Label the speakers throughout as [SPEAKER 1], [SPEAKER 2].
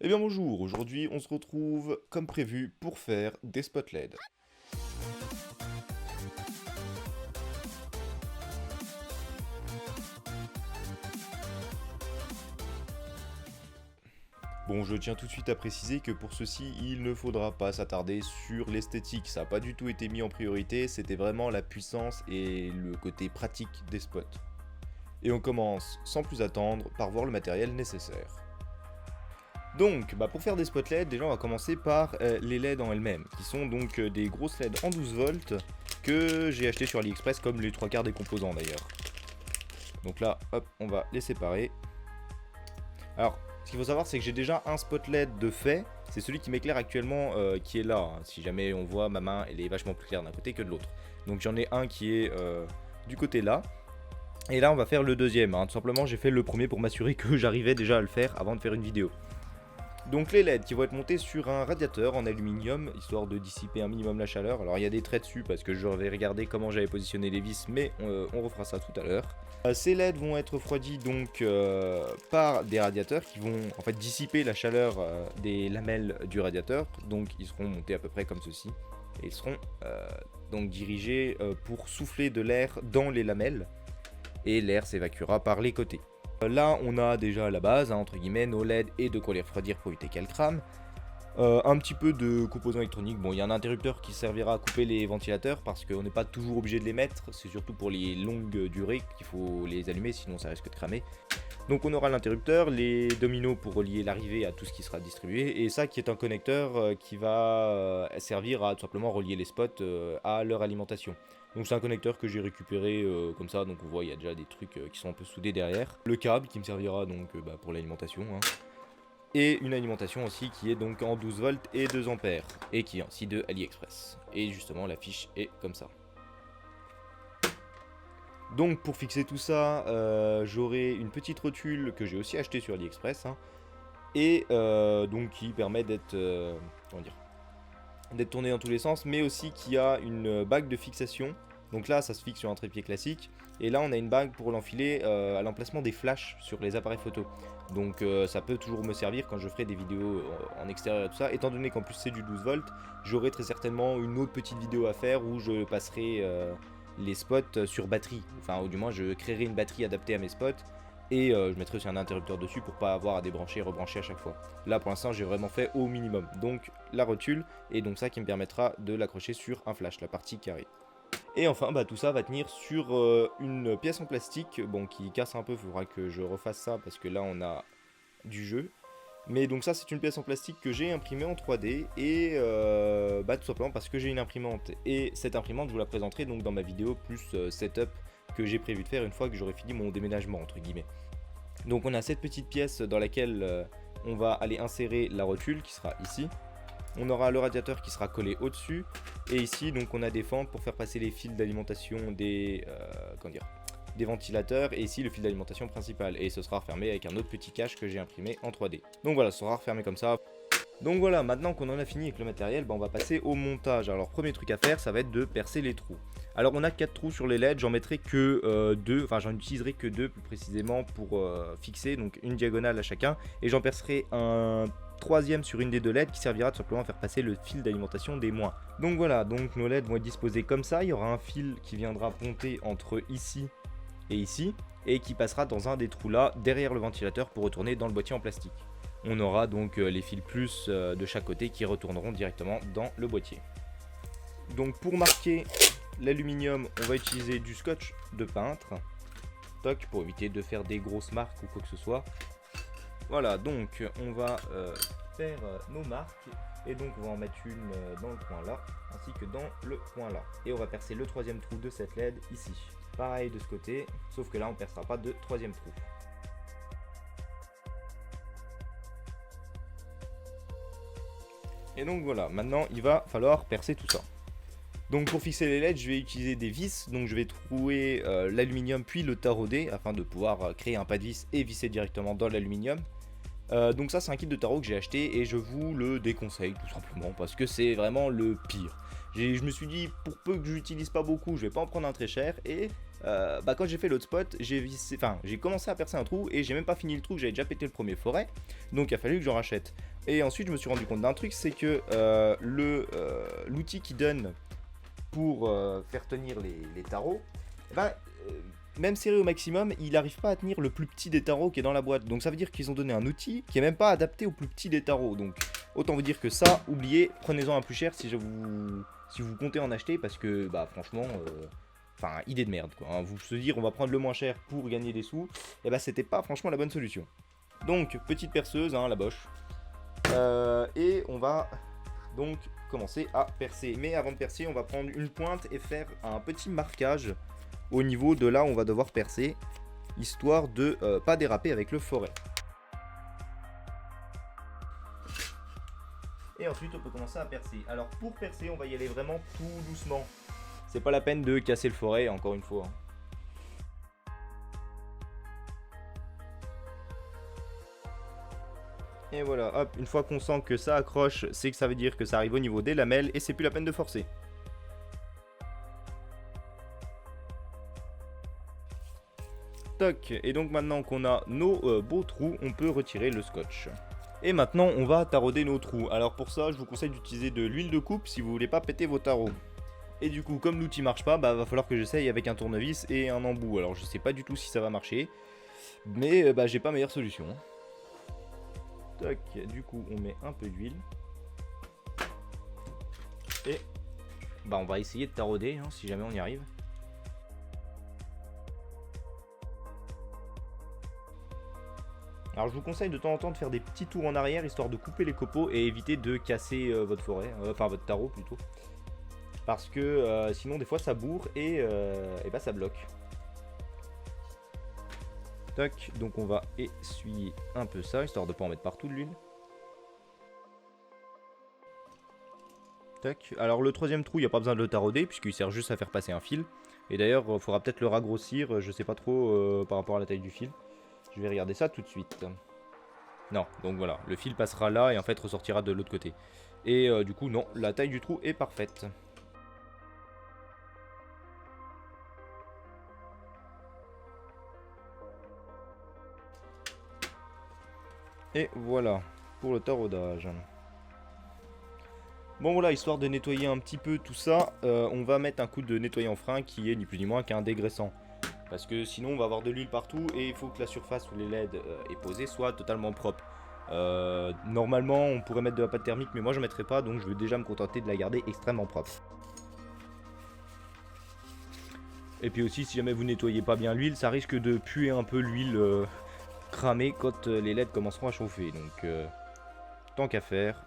[SPEAKER 1] Eh bien bonjour, aujourd'hui on se retrouve comme prévu pour faire des spots LED. Bon, je tiens tout de suite à préciser que pour ceci, il ne faudra pas s'attarder sur l'esthétique, ça n'a pas du tout été mis en priorité, c'était vraiment la puissance et le côté pratique des spots. Et on commence sans plus attendre par voir le matériel nécessaire. Donc, pour faire des spots LED, déjà on va commencer par les LED en elles-mêmes, qui sont donc des grosses LED en 12 volts que j'ai acheté sur AliExpress, comme les trois quarts des composants d'ailleurs. Donc là, hop, on va les séparer. Alors, ce qu'il faut savoir, c'est que j'ai déjà un spot LED de fait, c'est celui qui m'éclaire actuellement qui est là. Hein. Si jamais on voit ma main, elle est vachement plus claire d'un côté que de l'autre. Donc j'en ai un qui est du côté là. Et là, on va faire le deuxième. Hein. Tout simplement, j'ai fait le premier pour m'assurer que j'arrivais déjà à le faire avant de faire une vidéo. Donc les LED qui vont être montés sur un radiateur en aluminium, histoire de dissiper un minimum la chaleur. Alors il y a des traits dessus parce que je vais regarder comment j'avais positionné les vis, mais on refera ça tout à l'heure. Ces LED vont être refroidis donc par des radiateurs qui vont en fait dissiper la chaleur des lamelles du radiateur. Donc ils seront montés à peu près comme ceci. Et ils seront donc dirigés pour souffler de l'air dans les lamelles. Et l'air s'évacuera par les côtés. Là, on a déjà la base, hein, entre guillemets, nos LED et de quoi les refroidir pour éviter qu'elles crament. Un petit peu de composants électroniques. Bon, il y a un interrupteur qui servira à couper les ventilateurs parce qu'on n'est pas toujours obligé de les mettre. C'est surtout pour les longues durées qu'il faut les allumer, sinon ça risque de cramer. Donc on aura l'interrupteur, les dominos pour relier l'arrivée à tout ce qui sera distribué, et ça qui est un connecteur qui va servir à tout simplement relier les spots à leur alimentation. Donc c'est un connecteur que j'ai récupéré comme ça, donc on voit il y a déjà des trucs qui sont un peu soudés derrière. Le câble qui me servira donc pour l'alimentation. Hein. Et une alimentation aussi qui est donc en 12 volts et 2 ampères, et qui est aussi de AliExpress. Et justement la fiche est comme ça. Donc pour fixer tout ça, j'aurai une petite rotule que j'ai aussi achetée sur AliExpress, hein, et donc qui permet d'être d'être tourné dans tous les sens, mais aussi qui a une bague de fixation. Donc là, ça se fixe sur un trépied classique, et là on a une bague pour l'enfiler à l'emplacement des flashs sur les appareils photo. Donc ça peut toujours me servir quand je ferai des vidéos en extérieur et tout ça. Étant donné qu'en plus c'est du 12 volts, j'aurai très certainement une autre petite vidéo à faire où je passerai les spots sur batterie. Enfin, ou du moins, je créerai une batterie adaptée à mes spots. Et je mettrai aussi un interrupteur dessus pour pas avoir à débrancher et rebrancher à chaque fois. Là, pour l'instant, j'ai vraiment fait au minimum. Donc, la rotule, et donc ça qui me permettra de l'accrocher sur un flash, la partie carrée. Et enfin, tout ça va tenir sur une pièce en plastique, bon, qui casse un peu, il faudra que je refasse ça, parce que là, on a du jeu. Mais donc ça c'est une pièce en plastique que j'ai imprimée en 3D et tout simplement parce que j'ai une imprimante. Et cette imprimante je vous la présenterai donc dans ma vidéo plus setup que j'ai prévu de faire une fois que j'aurai fini mon déménagement entre guillemets. Donc on a cette petite pièce dans laquelle on va aller insérer la rotule qui sera ici. On aura le radiateur qui sera collé au-dessus. Et ici donc on a des fentes pour faire passer les fils d'alimentation des ventilateurs, et ici le fil d'alimentation principal, et ce sera refermé avec un autre petit cache que j'ai imprimé en 3D. Donc voilà, ce sera refermé comme ça. Donc voilà, maintenant qu'on en a fini avec le matériel, on va passer au montage. Alors premier truc à faire, ça va être de percer les trous. Alors on a 4 trous sur les LED, j'en mettrai que 2, enfin j'en utiliserai que 2 plus précisément pour fixer, donc une diagonale à chacun, et j'en percerai un troisième sur une des deux LED qui servira tout simplement à faire passer le fil d'alimentation des moins. Donc voilà, donc nos LED vont être disposés comme ça, il y aura un fil qui viendra ponter entre ici et ici, et qui passera dans un des trous là, derrière le ventilateur pour retourner dans le boîtier en plastique. On aura donc les fils plus de chaque côté qui retourneront directement dans le boîtier. Donc pour marquer l'aluminium, on va utiliser du scotch de peintre, toc, pour éviter de faire des grosses marques ou quoi que ce soit. Voilà, donc on va faire nos marques, et donc on va en mettre une dans le coin là, ainsi que dans le coin là. Et on va percer le troisième trou de cette LED ici. Pareil de ce côté, sauf que là on ne percera pas de troisième trou. Et donc voilà, maintenant il va falloir percer tout ça. Donc pour fixer les LED, je vais utiliser des vis, donc je vais trouer l'aluminium puis le taraudé afin de pouvoir créer un pas de vis et visser directement dans l'aluminium. Donc ça c'est un kit de tarot que j'ai acheté et je vous le déconseille tout simplement parce que c'est vraiment le pire. Je me suis dit pour peu que je l'utilise pas beaucoup, je vais pas en prendre un très cher, et quand j'ai fait l'autre spot, j'ai commencé à percer un trou et j'ai même pas fini le trou, j'avais déjà pété le premier forêt, donc il a fallu que j'en rachète. Et ensuite je me suis rendu compte d'un truc, c'est que l'outil qui donne pour faire tenir les tarots, même serré au maximum, il n'arrive pas à tenir le plus petit des tarots qui est dans la boîte. Donc ça veut dire qu'ils ont donné un outil qui est même pas adapté au plus petit des tarots. Donc autant vous dire que ça, oubliez, prenez-en un plus cher si vous comptez en acheter, parce que franchement, idée de merde quoi. Hein. Vous se dire on va prendre le moins cher pour gagner des sous, et c'était pas franchement la bonne solution. Donc petite perceuse, la Bosch. Et on va donc commencer à percer. Mais avant de percer, on va prendre une pointe et faire un petit marquage au niveau de là où on va devoir percer, histoire de pas déraper avec le forêt. Et ensuite on peut commencer à percer. Alors pour percer, on va y aller vraiment tout doucement. C'est pas la peine de casser le forêt, encore une fois. Et voilà, hop, une fois qu'on sent que ça accroche, c'est que ça veut dire que ça arrive au niveau des lamelles et c'est plus la peine de forcer. Toc, et donc maintenant qu'on a nos beaux trous, on peut retirer le scotch. Et maintenant, on va tarauder nos trous. Alors pour ça, je vous conseille d'utiliser de l'huile de coupe si vous voulez pas péter vos tarots. Et du coup, comme l'outil marche pas, va falloir que j'essaye avec un tournevis et un embout. Alors je sais pas du tout si ça va marcher, mais j'ai pas meilleure solution. Toc, du coup, on met un peu d'huile. Et on va essayer de tarauder, si jamais on y arrive. Alors je vous conseille de temps en temps de faire des petits tours en arrière, histoire de couper les copeaux et éviter de casser votre forêt, votre tarot plutôt. Parce que sinon des fois ça bourre et ça bloque. Toc, donc on va essuyer un peu ça, histoire de ne pas en mettre partout de l'huile. Tac. Alors le troisième trou, il n'y a pas besoin de le tarauder, puisqu'il sert juste à faire passer un fil. Et d'ailleurs, il faudra peut-être le ragrossir, je sais pas trop par rapport à la taille du fil. Je vais regarder ça tout de suite. Non, donc voilà, le fil passera là et en fait ressortira de l'autre côté. Et du coup, non, la taille du trou est parfaite. Et voilà, pour le taraudage. Bon voilà, histoire de nettoyer un petit peu tout ça, on va mettre un coup de nettoyant frein qui est ni plus ni moins qu'un dégraissant. Parce que sinon on va avoir de l'huile partout et il faut que la surface où les LED est posée soit totalement propre. Normalement on pourrait mettre de la pâte thermique, mais moi je ne mettrai pas, donc je vais déjà me contenter de la garder extrêmement propre. Et puis aussi, si jamais vous nettoyez pas bien l'huile, ça risque de puer un peu l'huile cramée quand les LED commenceront à chauffer. Donc tant qu'à faire.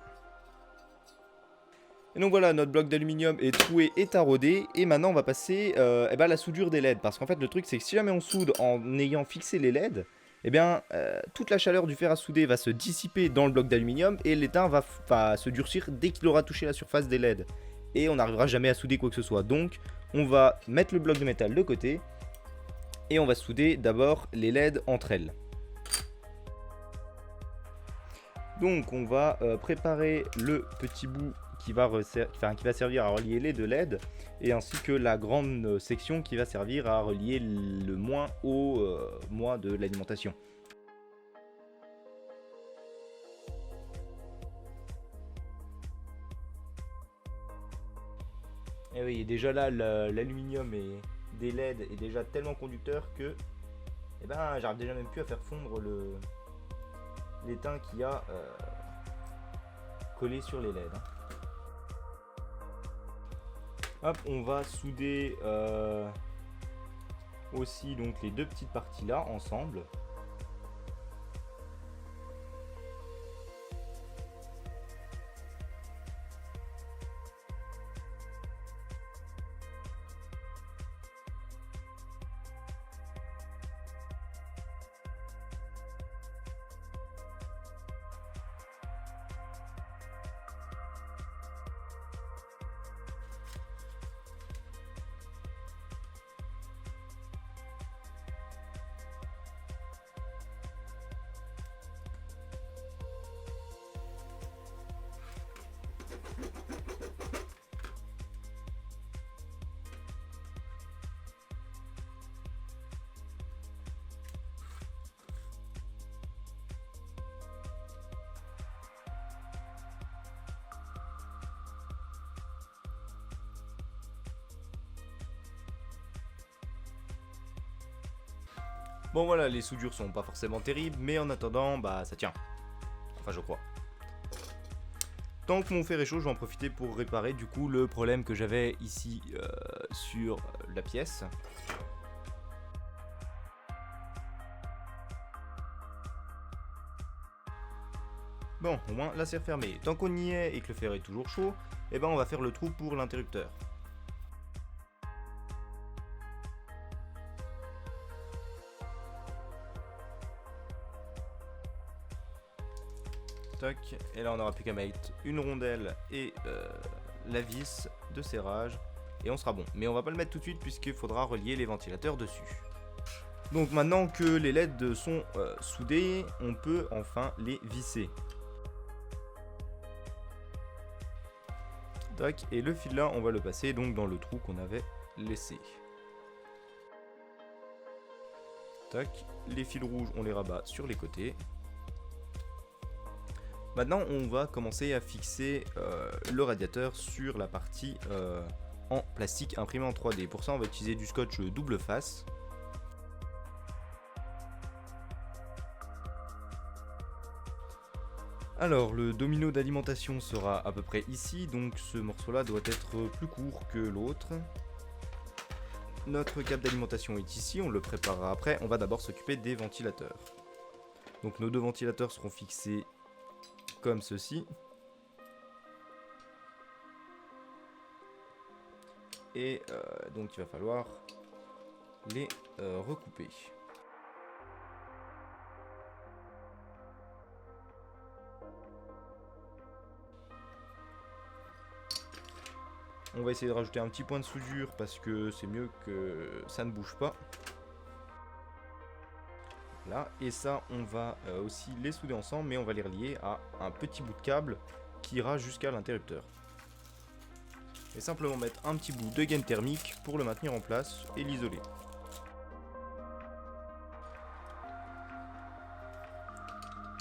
[SPEAKER 1] Et donc voilà, notre bloc d'aluminium est troué et taraudé. Et maintenant on va passer à la soudure des LED. Parce qu'en fait le truc c'est que si jamais on soude en ayant fixé les LED, toute la chaleur du fer à souder va se dissiper dans le bloc d'aluminium et l'étain va se durcir dès qu'il aura touché la surface des LED. Et on n'arrivera jamais à souder quoi que ce soit. Donc on va mettre le bloc de métal de côté et on va souder d'abord les LED entre elles. Donc on va préparer le petit bout qui va servir à relier les deux LED, et ainsi que la grande section qui va servir à relier le moins au moins de l'alimentation. Et oui, déjà là, l'aluminium des LED est déjà tellement conducteur que j'arrive déjà même plus à faire fondre l'étain qui a collé sur les LED. Hop, on va souder aussi donc les deux petites parties là ensemble. Bon voilà, les soudures sont pas forcément terribles, mais en attendant, bah ça tient. Enfin je crois. Tant que mon fer est chaud, je vais en profiter pour réparer du coup le problème que j'avais ici sur la pièce. Bon, au moins la serre fermée. Tant qu'on y est et que le fer est toujours chaud, eh ben on va faire le trou pour l'interrupteur. Toc, et là on n'aura plus qu'à mettre une rondelle et la vis de serrage et on sera bon. Mais on va pas le mettre tout de suite puisqu'il faudra relier les ventilateurs dessus. Donc maintenant que les LED sont soudés, on peut enfin les visser. Tac, et le fil là, on va le passer donc dans le trou qu'on avait laissé. Tac, les fils rouges, on les rabat sur les côtés. Maintenant, on va commencer à fixer le radiateur sur la partie en plastique imprimé en 3D. Pour ça, on va utiliser du scotch double face. Alors, le domino d'alimentation sera à peu près ici, donc ce morceau-là doit être plus court que l'autre. Notre câble d'alimentation est ici, on le préparera après. On va d'abord s'occuper des ventilateurs. Donc nos deux ventilateurs seront fixés comme ceci. Et donc il va falloir les recouper. On va essayer de rajouter un petit point de soudure parce que c'est mieux que ça ne bouge pas. Là, et ça, on va aussi les souder ensemble, mais on va les relier à un petit bout de câble qui ira jusqu'à l'interrupteur. Et simplement mettre un petit bout de gaine thermique pour le maintenir en place et l'isoler.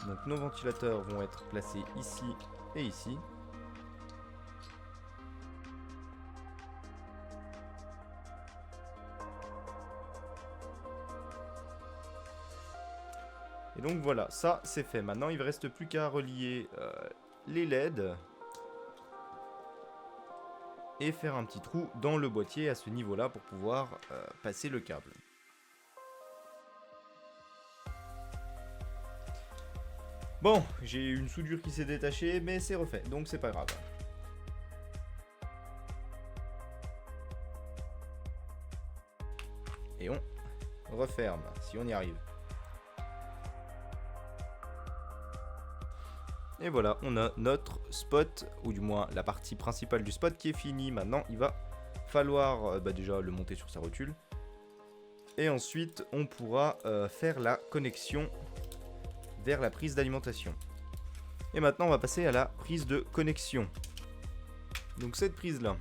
[SPEAKER 1] Donc nos ventilateurs vont être placés ici et ici. Et donc voilà, ça c'est fait. Maintenant il ne reste plus qu'à relier les LED et faire un petit trou dans le boîtier à ce niveau-là pour pouvoir passer le câble. Bon, j'ai une soudure qui s'est détachée, mais c'est refait, donc c'est pas grave. Et on referme, si on y arrive. Et voilà, on a notre spot, ou du moins la partie principale du spot qui est finie. Maintenant, il va falloir déjà le monter sur sa rotule. Et ensuite, on pourra faire la connexion vers la prise d'alimentation. Et maintenant, on va passer à la prise de connexion. Donc cette prise-là.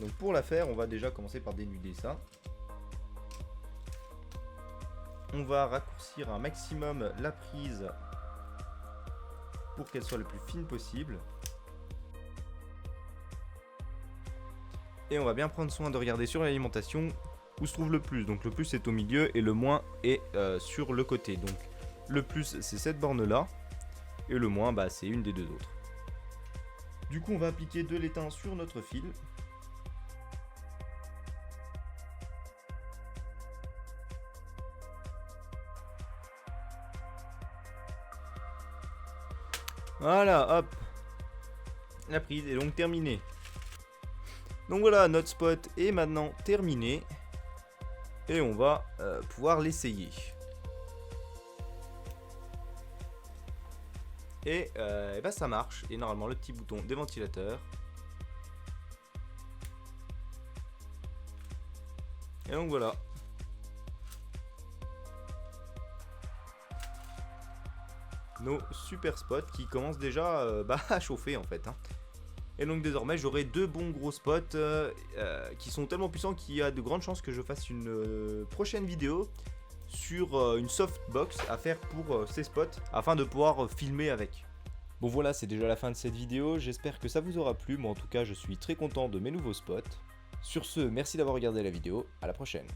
[SPEAKER 1] Donc pour la faire, on va déjà commencer par dénuder ça. On va raccourcir un maximum la prise pour qu'elle soit le plus fine possible. Et on va bien prendre soin de regarder sur l'alimentation où se trouve le plus. Donc le plus est au milieu et le moins est sur le côté. Donc le plus c'est cette borne là et le moins c'est une des deux autres. Du coup on va appliquer de l'étain sur notre fil. Voilà, hop. La prise est donc terminée. Donc voilà, notre spot est maintenant terminé. Et on va pouvoir l'essayer. Et ça marche. Et normalement, le petit bouton des ventilateurs. Et donc voilà. Nos super spots qui commencent déjà à chauffer en fait. Et donc désormais j'aurai deux bons gros spots qui sont tellement puissants qu'il y a de grandes chances que je fasse une prochaine vidéo sur une softbox à faire pour ces spots afin de pouvoir filmer avec. Bon voilà, c'est déjà la fin de cette vidéo, j'espère que ça vous aura plu, moi en tout cas je suis très content de mes nouveaux spots. Sur ce, merci d'avoir regardé la vidéo, à la prochaine.